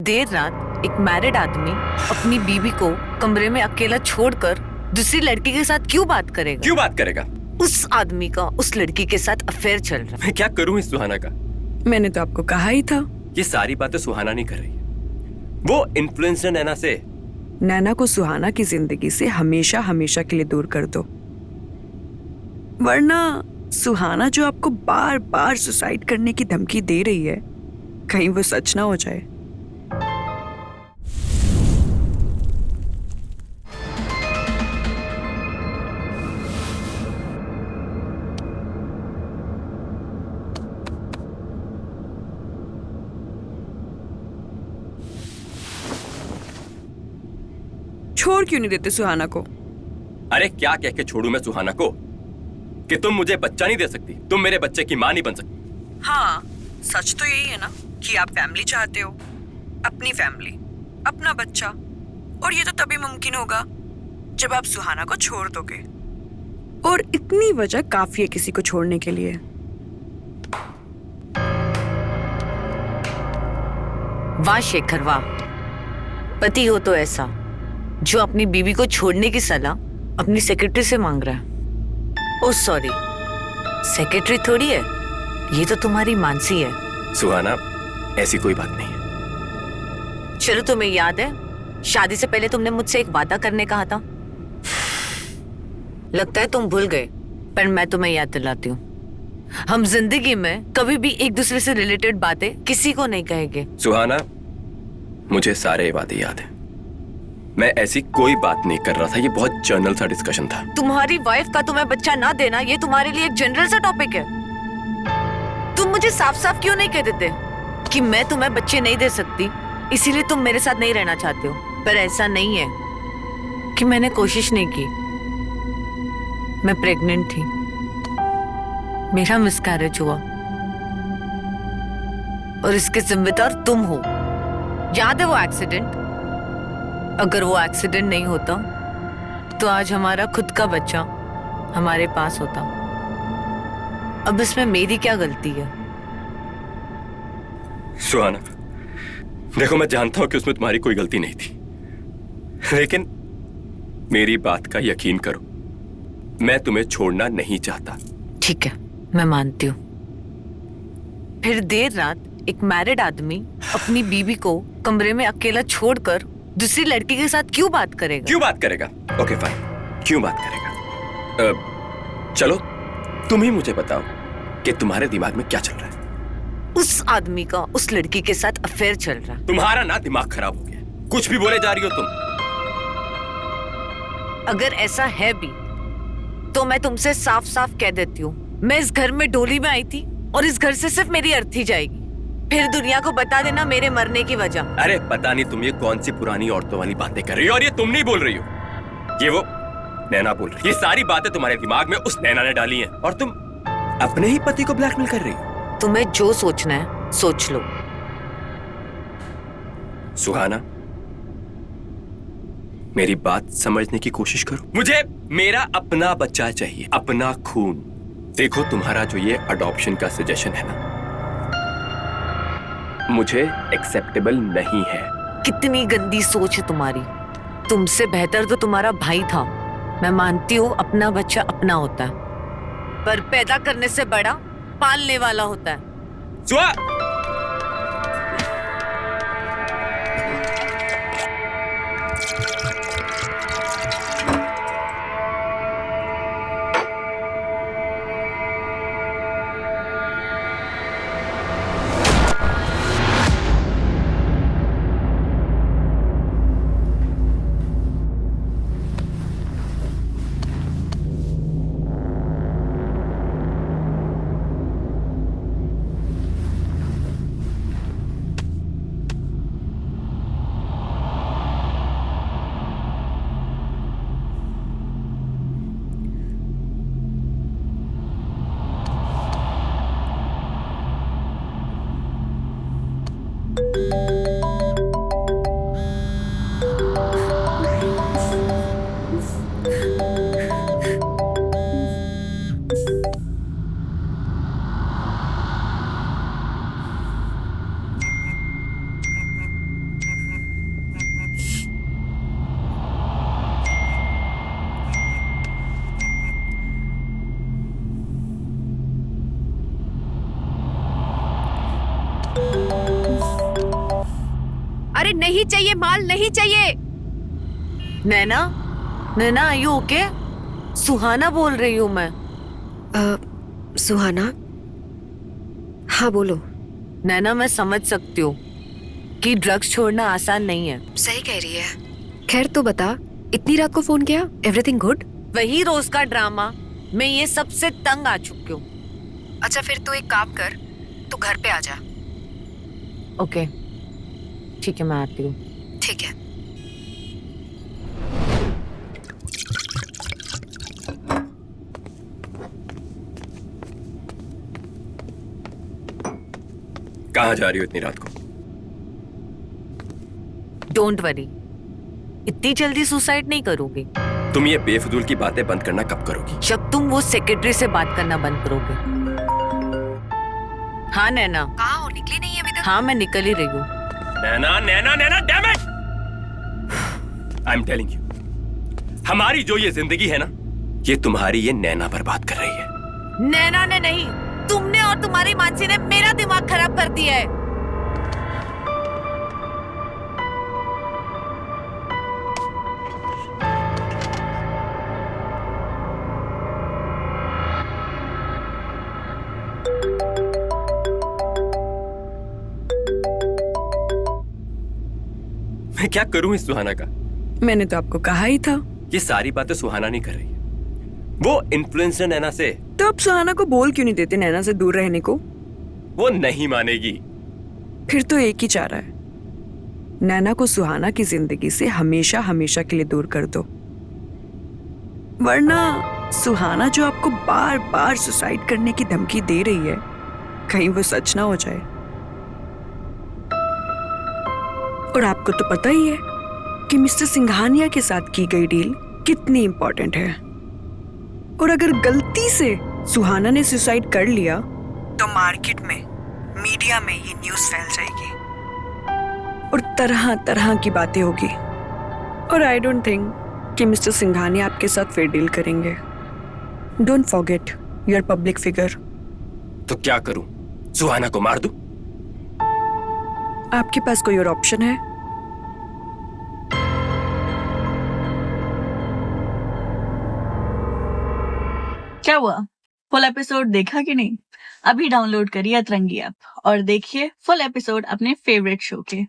देर रात एक मैरिड आदमी अपनी बीवी को कमरे में अकेला छोड़कर दूसरी लड़की के साथ क्यों बात करेगा? क्यों बात करेगा? उस आदमी का उस लड़की के साथ अफेयर चल रहा है। मैं क्या करूं इस सुहाना का? मैंने तो आपको कहा ही था। ये सारी बातें सुहाना नहीं कर रही है, वो इन्फ्लुएंसर नैना से। नैना को सुहाना की जिंदगी से हमेशा हमेशा के लिए दूर कर दो, वरना सुहाना जो आपको बार बार सुसाइड करने की धमकी दे रही है, कहीं वो सच ना हो जाए। छोड़ क्यों नहीं देते सुहाना को? अरे क्या कह के छोड़ू मैं सुहाना को कि तुम मुझे बच्चा नहीं दे सकती, तुम मेरे बच्चे की मां नहीं बन सकती। हाँ, सच तो यही है ना कि आप फैमिली चाहते हो, अपनी फैमिली, अपना बच्चा। और ये तो तभी मुमकिन होगा जब आप सुहाना को छोड़ दोगे। और इतनी वजह काफी है किसी को छोड़ने के लिए। वाह शेखर वाह, पति हो तो ऐसा जो अपनी बीवी को छोड़ने की सलाह अपनी सेक्रेटरी से मांग रहा है। ओह सॉरी, सेक्रेटरी थोड़ी है, ये तो तुम्हारी मानसी है। सुहाना, ऐसी कोई बात नहीं है। चलो, तुम्हें याद है शादी से पहले तुमने मुझसे एक वादा करने कहा था? लगता है तुम भूल गए, पर मैं तुम्हें याद दिलाती हूँ। हम जिंदगी में कभी भी एक दूसरे से रिलेटेड बातें किसी को नहीं कहेंगे। सुहाना, मुझे सारे वादे याद है, मैं ऐसी कोई बात नहीं कर रहा था, ये बहुत जनरल सा डिस्कशन था। तुम्हारी वाइफ का तुम्हें बच्चा ना देना ये तुम्हारे लिए एक जनरल सा टॉपिक है। तुम मुझे साफ साफ क्यों नहीं कह देते कि मैं तुम्हें बच्चे नहीं दे सकती, इसीलिए तुम मेरे साथ नहीं रहना चाहते हो? पर ऐसा नहीं है कि मैंने कोशिश नहीं की, मैं प्रेग्नेंट थी, मेरा मिसकैरेज हुआ और इसके जिम्मेदार तुम हो। याद है वो एक्सीडेंट? अगर वो एक्सीडेंट नहीं होता तो आज हमारा खुद का बच्चा हमारे पास होता। अब इसमें मेरी क्या गलती है? सुहाना, देखो मैं जानता हूं कि उसमें तुम्हारी कोई गलती नहीं थी, लेकिन मेरी बात का यकीन करो, मैं तुम्हें छोड़ना नहीं चाहता। ठीक है, मैं मानती हूँ। फिर देर रात एक मैरिड आदमी अपनी बीवी को कमरे में अकेला छोड़कर दूसरी लड़की के साथ क्यों बात करेगा? क्यों बात करेगा? ओके फाइन, क्यों बात करेगा? चलो तुम ही मुझे बताओ कि तुम्हारे दिमाग में क्या चल रहा है? उस आदमी का उस लड़की के साथ अफेयर चल रहा है। तुम्हारा ना दिमाग खराब हो गया, कुछ भी बोले जा रही हो तुम। अगर ऐसा है भी तो मैं तुमसे साफ साफ कह देती हूँ, मैं इस घर में डोली में आई थी और इस घर से सिर्फ मेरी अर्थी जाएगी। फिर दुनिया को बता देना मेरे मरने की वजह। अरे पता नहीं तुम ये कौन सी पुरानी औरतों वाली बातें कर रही हो, और ये तुम नहीं बोल रही हो, ये वो नैना बोल रही है। ये सारी बातें तुम्हारे दिमाग में उस नैना ने डाली हैं और तुम अपने ही पति को ब्लैकमेल कर रही हो। तुम्हें जो सोचना है सोच लो। सुहाना, मेरी बात समझने की कोशिश करो। मुझे मेरा अपना बच्चा चाहिए, अपना खून। देखो तुम्हारा जो ये अडॉप्शन का सजेशन है ना, मुझे एक्सेप्टेबल नहीं है। कितनी गंदी सोच है तुम्हारी। तुमसे बेहतर तो तुम्हारा भाई था। मैं मानती हूँ अपना बच्चा अपना होता है, पर पैदा करने से बड़ा पालने वाला होता है। सुहा! अरे नहीं चाहिए माल, नहीं चाहिए। नैना, नैना आर यू ओके? सुहाना बोल रही हूँ मैं। सुहाना, हाँ बोलो। नैना मैं समझ सकती हूँ कि ड्रग्स छोड़ना आसान नहीं है। सही कह रही है। खैर तो बता, इतनी रात को फोन किया, एवरीथिंग गुड? वही रोज का ड्रामा, मैं ये सबसे तंग आ चुकी हूँ। अच्छा फिर तू एक काम कर, तू घर पे आ जा। ओके ठीक है, मैं आती हूँ। ठीक है। कहाँ जा रही हो इतनी रात को? डोंट वरी, इतनी जल्दी सुसाइड नहीं करोगे। तुम ये बेफजूल की बातें बंद करना कब करोगी? जब तुम वो सेक्रेटरी से बात करना बंद करोगे। हाँ नैना। कहाँ हो, निकली नहीं अभी तक? हाँ मैं निकल ही रही हूँ। Naina Naina Naina, damn it! I am telling you, हमारी जो ये जिंदगी है ना, ये तुम्हारी ये नैना बर्बाद कर रही है। नैना ने नहीं, तुमने और तुम्हारी मानसी ने मेरा दिमाग खराब कर दिया है। मैं क्या करूं इस सुहाना का? मैंने तो आपको कहा ही था। ये सारी बातें सुहाना नहीं कर रही है, वो इन्फ्लुएंसर नैना से। तो आप सुहाना को बोल क्यों नहीं देते नैना से दूर रहने को? वो नहीं मानेगी। फिर तो एक ही चारा है, नैना को सुहाना की जिंदगी से हमेशा हमेशा के लिए दूर कर दो, वरना सुहाना जो आपको बार बार सुसाइड करने की धमकी दे रही है, कहीं वो सच ना हो जाए। और आपको तो पता ही है कि मिस्टर सिंघानिया के साथ की गई डील कितनी इंपॉर्टेंट है। और अगर गलती से सुहाना ने सुसाइड कर लिया तो मार्केट में, मीडिया में ये न्यूज़ फैल जाएगी और तरह तरह की बातें होगी। और आई डोंट थिंक कि मिस्टर सिंघानिया आपके साथ फिर डील करेंगे। Don't forget, you are public figure. तो क्या करूं? सुहाना को मार दूं? आपके पास कोई और ऑप्शन है? क्या हुआ, फुल एपिसोड देखा कि नहीं? अभी डाउनलोड करिए अतरंगी ऐप और देखिए फुल एपिसोड अपने फेवरेट शो के।